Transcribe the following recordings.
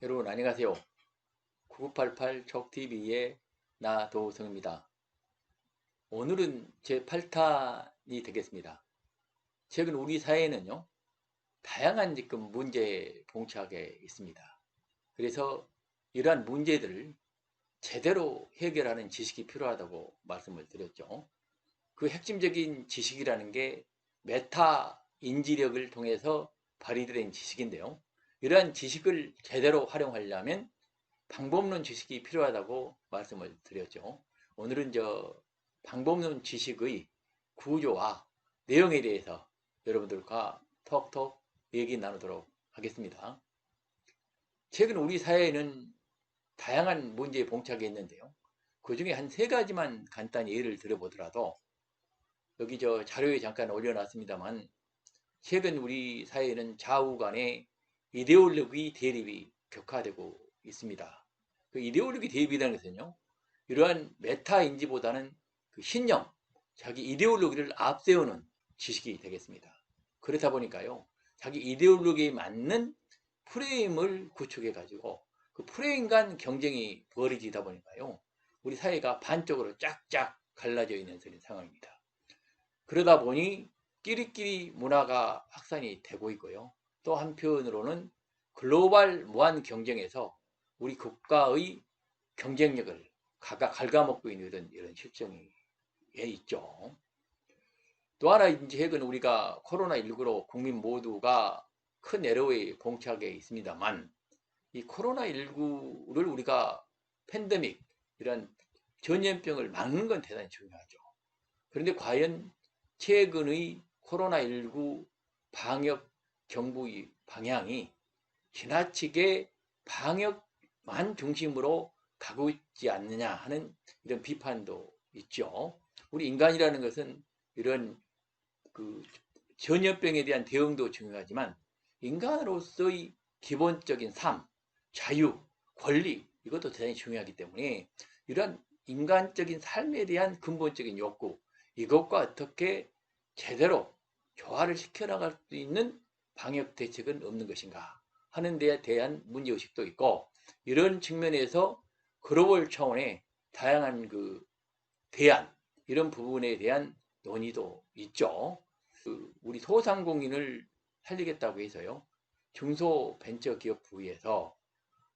여러분 안녕하세요. 9988 촉TV의 나도성입니다. 오늘은 제 8탄이 되겠습니다. 최근 우리 사회는요, 다양한 지금 문제에 봉착해 있습니다. 그래서 이러한 문제들을 제대로 해결하는 지식이 필요하다고 말씀을 드렸죠. 그 핵심적인 지식이라는 게 메타 인지력을 통해서 발휘된 지식인데요. 이러한 지식을 제대로 활용하려면 방법론 지식이 필요하다고 말씀을 드렸죠. 오늘은 방법론 지식의 구조와 내용에 대해서 여러분들과 톡톡 얘기 나누도록 하겠습니다. 최근 우리 사회에는 다양한 문제에 봉착해 있는데요. 그 중에 한 세 가지만 간단히 예를 들어보더라도 여기 자료에 잠깐 올려놨습니다만 최근 우리 사회에는 좌우 간의 이데올로기 대립이 격화되고 있습니다. 그 이데올로기 대립이라는 것은요, 이러한 메타인지보다는 그 신념, 자기 이데올로기를 앞세우는 지식이 되겠습니다. 그렇다 보니까요, 자기 이데올로기에 맞는 프레임을 구축해 가지고 그 프레임 간 경쟁이 벌어지다 보니까요, 우리 사회가 반쪽으로 쫙쫙 갈라져 있는 상황입니다. 그러다 보니 끼리끼리 문화가 확산이 되고 있고요. 또 한편으로는 글로벌 무한 경쟁에서 우리 국가의 경쟁력을 갉아먹고 있는 이런 실정이 있죠. 또 하나 이제 최근 우리가 코로나19로 국민 모두가 큰 애로에 봉착해 있습니다만 이 코로나19를 우리가 팬데믹 이런 전염병을 막는 건 대단히 중요하죠. 그런데 과연 최근의 코로나19 방역 정부의 방향이 지나치게 방역만 중심으로 가고 있지 않느냐 하는 이런 비판도 있죠. 우리 인간이라는 것은 이런 그 전염병에 대한 대응도 중요하지만 인간으로서의 기본적인 삶, 자유, 권리 이것도 대단히 중요하기 때문에 이러한 인간적인 삶에 대한 근본적인 욕구 이것과 어떻게 제대로 조화를 시켜나갈 수 있는 방역 대책은 없는 것인가 하는 데에 대한 문제의식도 있고 이런 측면에서 글로벌 차원의 다양한 그 대안 이런 부분에 대한 논의도 있죠. 우리 소상공인을 살리겠다고 해서요. 중소벤처기업부에서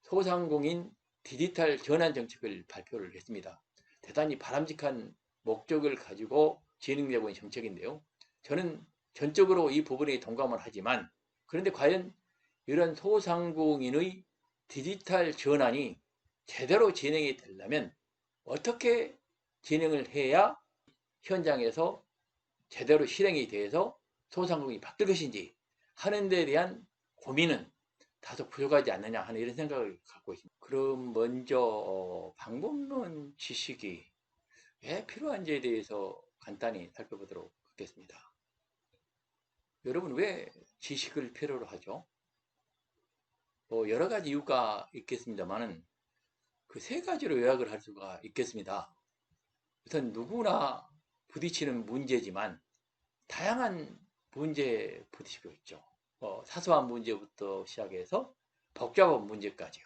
소상공인 디지털 전환 정책을 발표를 했습니다. 대단히 바람직한 목적을 가지고 진행되고 있는 정책인데요. 저는 전적으로 이 부분에 동감을 하지만 그런데 과연 이런 소상공인의 디지털 전환이 제대로 진행이 되려면 어떻게 진행을 해야 현장에서 제대로 실행이 돼서 소상공인이 바뀔 것인지 하는 데 대한 고민은 다소 부족하지 않느냐 하는 이런 생각을 갖고 있습니다. 그럼 먼저 방법론 지식이 왜 필요한지에 대해서 간단히 살펴보도록 하겠습니다. 여러분 왜 지식을 필요로 하죠? 여러 가지 이유가 있겠습니다만 그 세 가지로 요약을 할 수가 있겠습니다. 우선 누구나 부딪히는 문제지만 다양한 문제에 부딪히고 있죠. 사소한 문제부터 시작해서 복잡한 문제까지요.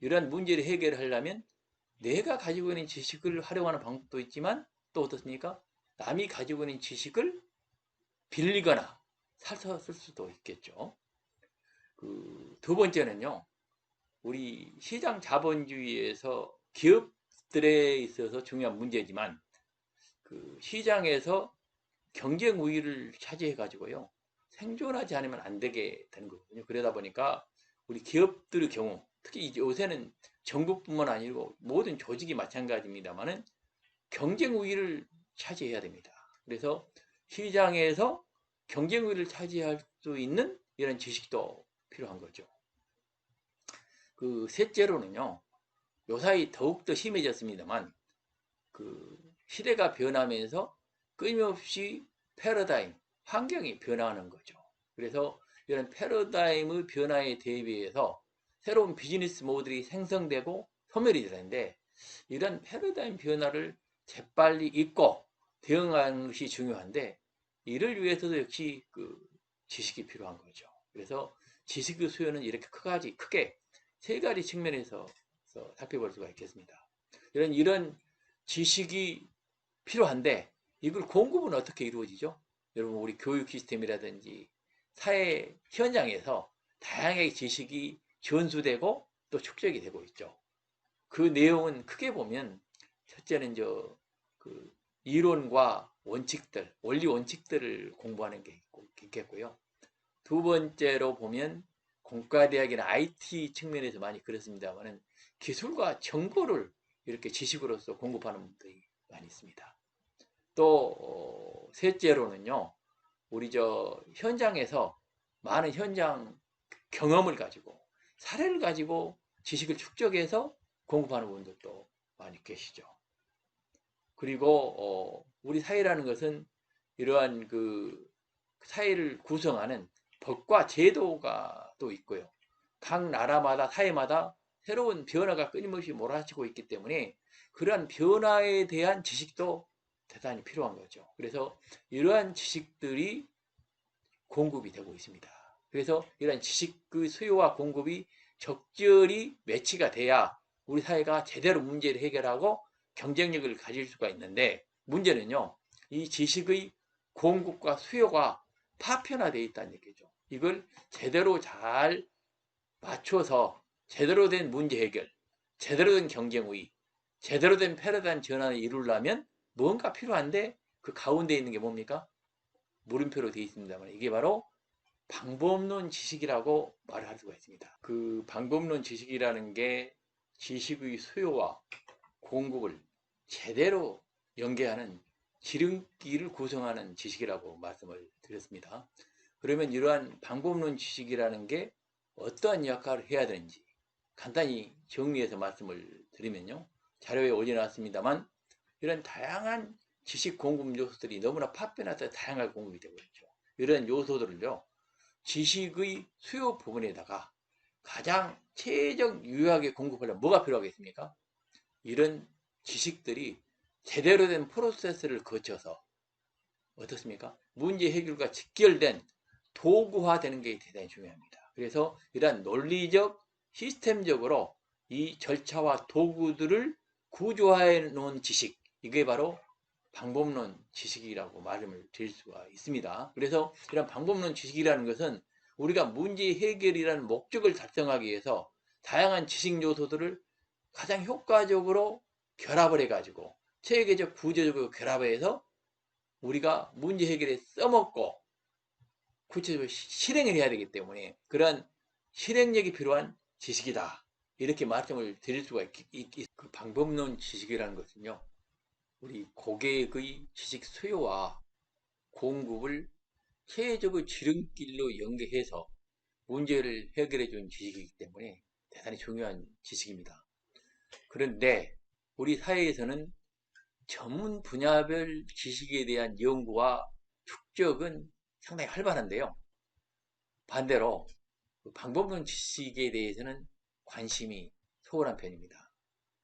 이러한 문제를 해결하려면 내가 가지고 있는 지식을 활용하는 방법도 있지만 또 어떻습니까? 남이 가지고 있는 지식을 빌리거나 사서 쓸 수도 있겠죠. 두 번째는요. 우리 시장 자본주의에서 기업들에 있어서 중요한 문제지만 그 시장에서 경쟁 우위를 차지해 가지고요. 생존하지 않으면 안 되게 되는 거거든요. 그러다 보니까 우리 기업들의 경우 특히 요새는 정부뿐만 아니고 모든 조직이 마찬가지입니다만은 경쟁 우위를 차지해야 됩니다. 그래서 시장에서 경쟁 우위를 차지할 수 있는 이런 지식도 필요한 거죠. 셋째로는요. 요사이 더욱더 심해졌습니다만 시대가 변하면서 끊임없이 패러다임, 환경이 변화하는 거죠. 그래서 이런 패러다임의 변화에 대비해서 새로운 비즈니스 모델이 생성되고 소멸이 되는데 이런 패러다임 변화를 재빨리 읽고 대응하는 것이 중요한데 이를 위해서도 역시 지식이 필요한 거죠. 그래서 지식의 수요는 이렇게 크게 세 가지 측면에서 살펴볼 수가 있겠습니다. 이런 지식이 필요한데 이걸 공급은 어떻게 이루어지죠? 여러분 우리 교육 시스템이라든지 사회 현장에서 다양하게 지식이 전수되고 또 축적이 되고 있죠. 그 내용은 크게 보면 첫째는 그 이론과 원칙들, 원리 원칙들을 공부하는 게 있겠고요. 두 번째로 보면 공과대학이나 IT 측면에서 많이 그렇습니다만은 기술과 정보를 이렇게 지식으로서 공급하는 분들이 많이 있습니다. 또 셋째로는요, 우리 현장에서 많은 현장 경험을 가지고 사례를 가지고 지식을 축적해서 공급하는 분들도 많이 계시죠. 그리고 우리 사회라는 것은 이러한 그 사회를 구성하는 법과 제도가 또 있고요. 각 나라마다 사회마다 새로운 변화가 끊임없이 몰아치고 있기 때문에 그러한 변화에 대한 지식도 대단히 필요한 거죠. 그래서 이러한 지식들이 공급이 되고 있습니다. 그래서 이러한 지식 그 수요와 공급이 적절히 매치가 돼야 우리 사회가 제대로 문제를 해결하고 경쟁력을 가질 수가 있는데 문제는요. 이 지식의 공급과 수요가 파편화되어 있다는 얘기죠. 이걸 제대로 잘 맞춰서 제대로 된 문제 해결, 제대로 된 경쟁 우위, 제대로 된 패러다임 전환을 이루려면 뭔가 필요한데 그 가운데 있는 게 뭡니까? 물음표로 되어 있습니다만 이게 바로 방법론 지식이라고 말을 할 수가 있습니다. 그 방법론 지식이라는 게 지식의 수요와 공급을 제대로 연계하는 지름길을 구성하는 지식이라고 말씀을 드렸습니다. 그러면 이러한 방법론 지식이라는 게 어떠한 역할을 해야 되는지 간단히 정리해서 말씀을 드리면요. 자료에 올려놨습니다만 이런 다양한 지식 공급 요소들이 너무나 파편화해서 다양하게 공급이 되고 있죠. 이런 요소들을요. 지식의 수요 부분에다가 가장 최적 유효하게 공급하려면 뭐가 필요하겠습니까? 이런 지식들이 제대로 된 프로세스를 거쳐서 어떻습니까? 문제 해결과 직결된 도구화되는 게 대단히 중요합니다. 그래서 이러한 논리적, 시스템적으로 이 절차와 도구들을 구조화해 놓은 지식, 이게 바로 방법론 지식이라고 말을 드릴 수가 있습니다. 그래서 이런 방법론 지식이라는 것은 우리가 문제 해결이라는 목적을 달성하기 위해서 다양한 지식 요소들을 가장 효과적으로 결합을 해가지고 체계적 구조적으로 결합해서 우리가 문제 해결에 써먹고 구체적으로 실행을 해야 되기 때문에 그러한 실행력이 필요한 지식이다. 이렇게 말씀을 드릴 수가 그 방법론 지식이라는 것은요. 우리 고객의 지식 수요와 공급을 체계적으로 지름길로 연계해서 문제를 해결해 준 지식이기 때문에 대단히 중요한 지식입니다. 그런데 우리 사회에서는 전문 분야별 지식에 대한 연구와 축적은 상당히 활발한데요. 반대로 방법론 지식에 대해서는 관심이 소홀한 편입니다.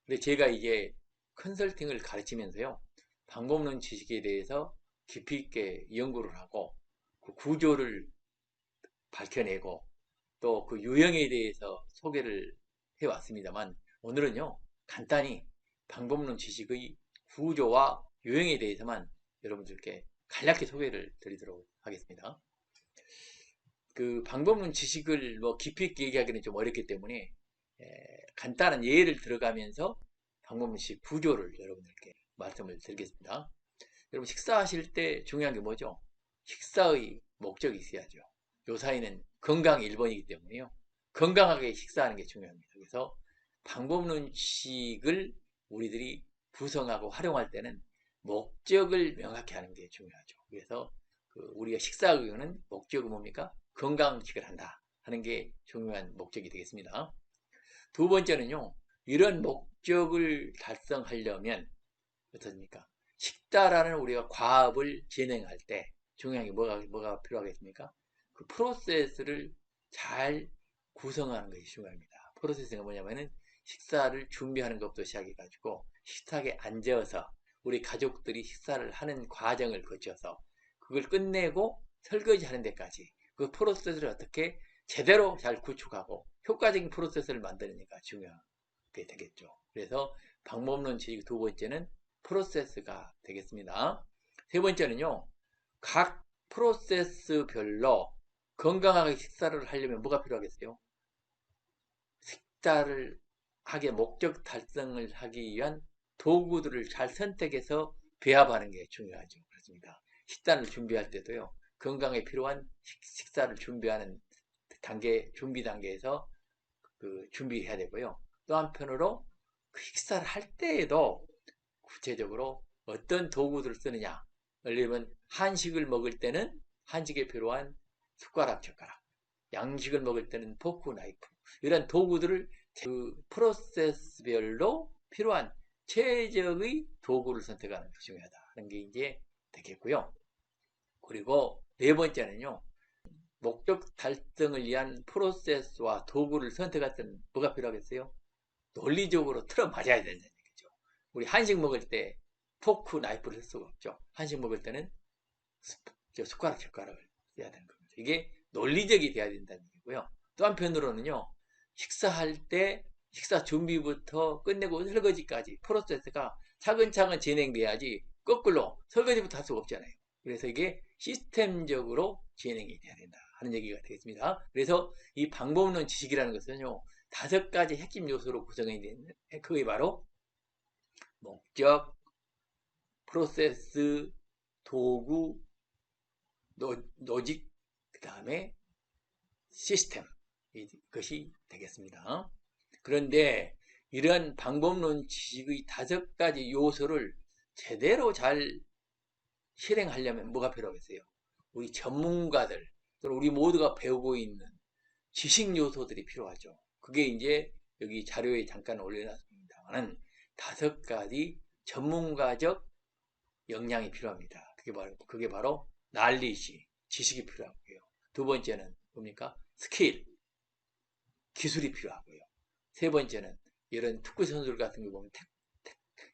근데 제가 이제 컨설팅을 가르치면서요. 방법론 지식에 대해서 깊이 있게 연구를 하고 그 구조를 밝혀내고 또 그 유형에 대해서 소개를 해왔습니다만 오늘은요. 간단히 방법론 지식의 구조와 유형에 대해서만 여러분들께 간략히 소개를 드리도록 하겠습니다. 그 방법론 지식을 뭐 깊이 있게 얘기하기는 좀 어렵기 때문에 간단한 예를 들어가면서 방법론 지식 구조를 여러분들께 말씀을 드리겠습니다. 여러분 식사하실 때 중요한 게 뭐죠? 식사의 목적이 있어야죠. 요 사이는 건강이 1번이기 때문에요. 건강하게 식사하는 게 중요합니다. 그래서 방법론 지식을 우리들이 구성하고 활용할 때는 목적을 명확히 하는 게 중요하죠. 그래서 우리가 식사하는 목적은 뭡니까? 건강식을 한다 하는 게 중요한 목적이 되겠습니다. 두 번째는요. 이런 목적을 달성하려면 어떻습니까? 식다라는 우리가 과업을 진행할 때 중요한 게 뭐가 필요하겠습니까? 그 프로세스를 잘 구성하는 것이 중요합니다. 프로세스가 뭐냐면은 식사를 준비하는 것부터 시작해가지고 식탁에 앉아서 우리 가족들이 식사를 하는 과정을 거쳐서 그걸 끝내고 설거지 하는 데까지 그 프로세스를 어떻게 제대로 잘 구축하고 효과적인 프로세스를 만드느냐가 중요하게 되겠죠. 그래서 방법론 지식 두 번째는 프로세스가 되겠습니다. 세 번째는요, 각 프로세스별로 건강하게 식사를 하려면 뭐가 필요하겠어요? 식사를 하게 목적 달성을 하기 위한 도구들을 잘 선택해서 배합하는 게 중요하죠. 그렇습니다. 식단을 준비할 때도요, 건강에 필요한 식사를 준비하는 준비 단계에서 준비해야 되고요. 또 한편으로 그 식사를 할 때에도 구체적으로 어떤 도구들을 쓰느냐. 예를 들면 한식을 먹을 때는 한식에 필요한 숟가락, 젓가락, 양식을 먹을 때는 포크, 나이프, 이런 도구들을 그 프로세스별로 필요한 최적의 도구를 선택하는 것이 중요하다는 게 이제 되겠고요. 그리고 네 번째는요, 목적 달성을 위한 프로세스와 도구를 선택할 때는 뭐가 필요하겠어요? 논리적으로 틀어맞아야 된다는 얘기죠. 우리 한식 먹을 때 포크, 나이프를 쓸 수가 없죠. 한식 먹을 때는 숟가락, 젓가락을 써야 되는 겁니다. 이게 논리적이 돼야 된다는 얘기고요. 또 한편으로는요, 식사할 때 식사 준비부터 끝내고 설거지까지 프로세스가 차근차근 진행돼야지 거꾸로 설거지부터 할 수가 없잖아요. 그래서 이게 시스템적으로 진행이 돼야 된다 하는 얘기가 되겠습니다. 그래서 이 방법론 지식이라는 것은요, 5가지 핵심 요소로 구성이 되는, 그게 바로 목적, 프로세스, 도구, 로직, 그 다음에 시스템, 이것이 되겠습니다. 그런데 이러한 방법론 지식의 5가지 요소를 제대로 잘 실행하려면 뭐가 필요하겠어요? 우리 전문가들, 또는 우리 모두가 배우고 있는 지식 요소들이 필요하죠. 그게 이제 여기 자료에 잠깐 올려놨습니다만 5가지 전문가적 역량이 필요합니다. 그게 바로 난리시, 지식이 필요하고요. 두 번째는 뭡니까? 스킬, 기술이 필요하고요. 세 번째는 이런 축구 선수들 같은 거 보면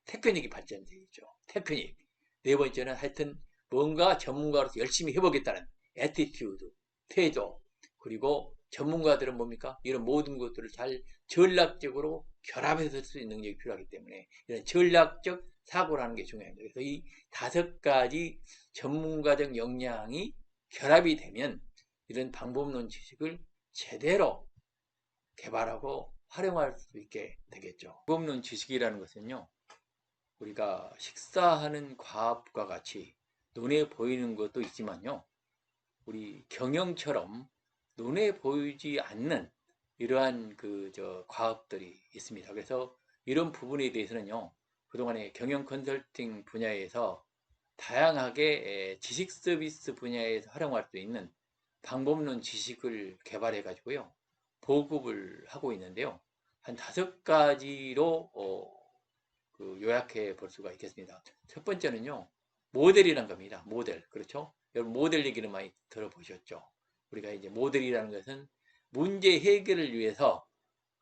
테크닉이 발전되어 있죠. 테크닉. 네 번째는 하여튼 뭔가 전문가로서 열심히 해보겠다는 애티튜드, 태도. 그리고 전문가들은 뭡니까? 이런 모든 것들을 잘 전략적으로 결합해서 쓸 수 있는 능력이 필요하기 때문에 이런 전략적 사고라는 게 중요합니다. 그래서 이 5가지 전문가적 역량이 결합이 되면 이런 방법론 지식을 제대로 개발하고 활용할 수 있게 되겠죠. 방법론 지식이라는 것은요, 우리가 식사하는 과학과 같이 눈에 보이는 것도 있지만요, 우리 경영처럼 눈에 보이지 않는 이러한 과업들이 있습니다. 그래서 이런 부분에 대해서는요, 그동안에 경영 컨설팅 분야에서 다양하게 지식 서비스 분야에서 활용할 수 있는 방법론 지식을 개발해 가지고요, 보급을 하고 있는데요. 한 5가지로 요약해 볼 수가 있겠습니다. 첫 번째는요, 모델이란 겁니다. 모델. 그렇죠? 여러분 모델 얘기는 많이 들어보셨죠? 우리가 이제 모델이라는 것은 문제 해결을 위해서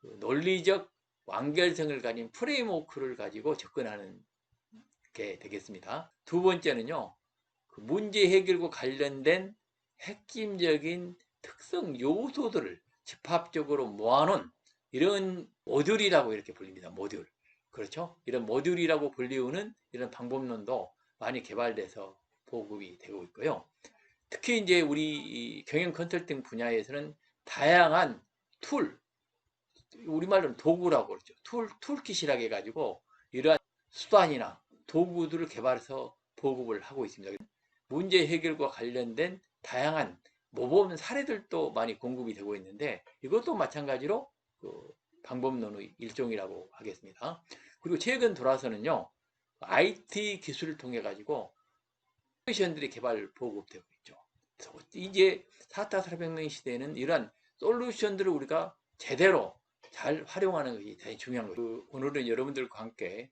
논리적 완결성을 가진 프레임워크를 가지고 접근하는 게 되겠습니다. 두 번째는요, 그 문제 해결과 관련된 핵심적인 특성 요소들을 집합적으로 모아놓은 이런 모듈이라고 이렇게 불립니다. 모듈. 그렇죠? 이런 모듈이라고 불리우는 이런 방법론도 많이 개발돼서 보급이 되고 있고요. 특히 이제 우리 경영 컨설팅 분야에서는 다양한 툴, 우리말로는 도구라고 그러죠. 툴킷이라고 해가지고 이러한 수단이나 도구들을 개발해서 보급을 하고 있습니다. 문제 해결과 관련된 다양한 모범 사례들도 많이 공급이 되고 있는데 이것도 마찬가지로 방법론의 일종이라고 하겠습니다. 그리고 최근 들어와서는요, IT 기술을 통해 가지고 솔루션들이 개발 보급되고 있죠. 그래서 이제 4차 산업혁명 시대에는 이러한 솔루션들을 우리가 제대로 잘 활용하는 것이 대단히 중요한 거예요. 오늘은 여러분들과 함께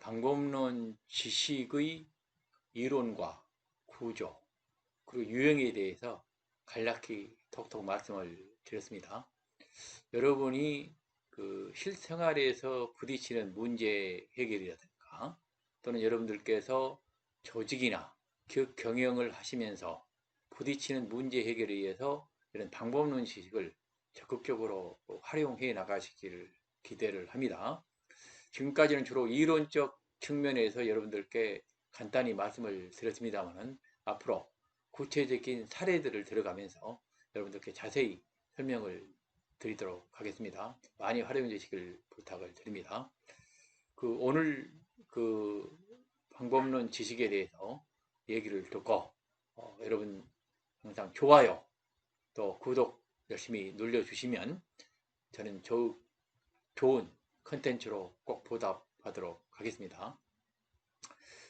방법론 지식의 이론과 구조, 그리고 유형에 대해서 간략히 톡톡 말씀을 드렸습니다. 여러분이 실생활에서 부딪히는 문제 해결이라든가 또는 여러분들께서 조직이나 경영을 하시면서 부딪히는 문제 해결에 의해서 이런 방법론 지식을 적극적으로 활용해 나가시기를 기대를 합니다. 지금까지는 주로 이론적 측면에서 여러분들께 간단히 말씀을 드렸습니다만 앞으로 구체적인 사례들을 들어가면서 여러분들께 자세히 설명을 드리도록 하겠습니다. 많이 활용해 주시길 부탁을 드립니다. 오늘 방법론 지식에 대해서 얘기를 듣고 여러분 항상 좋아요 또 구독 열심히 눌러주시면 저는 더욱 좋은 컨텐츠로 꼭 보답하도록 하겠습니다.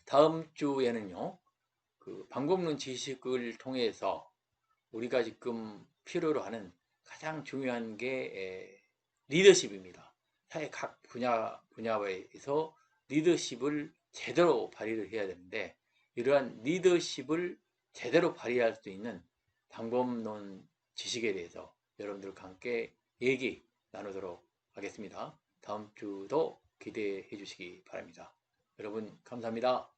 다음 주에는요, 방법론 지식을 통해서 우리가 지금 필요로 하는 가장 중요한 게 리더십입니다. 사회 각 분야에서 리더십을 제대로 발휘를 해야 되는데 이러한 리더십을 제대로 발휘할 수 있는 방법론 지식에 대해서 여러분들과 함께 얘기 나누도록 하겠습니다. 다음 주도 기대해 주시기 바랍니다. 여러분 감사합니다.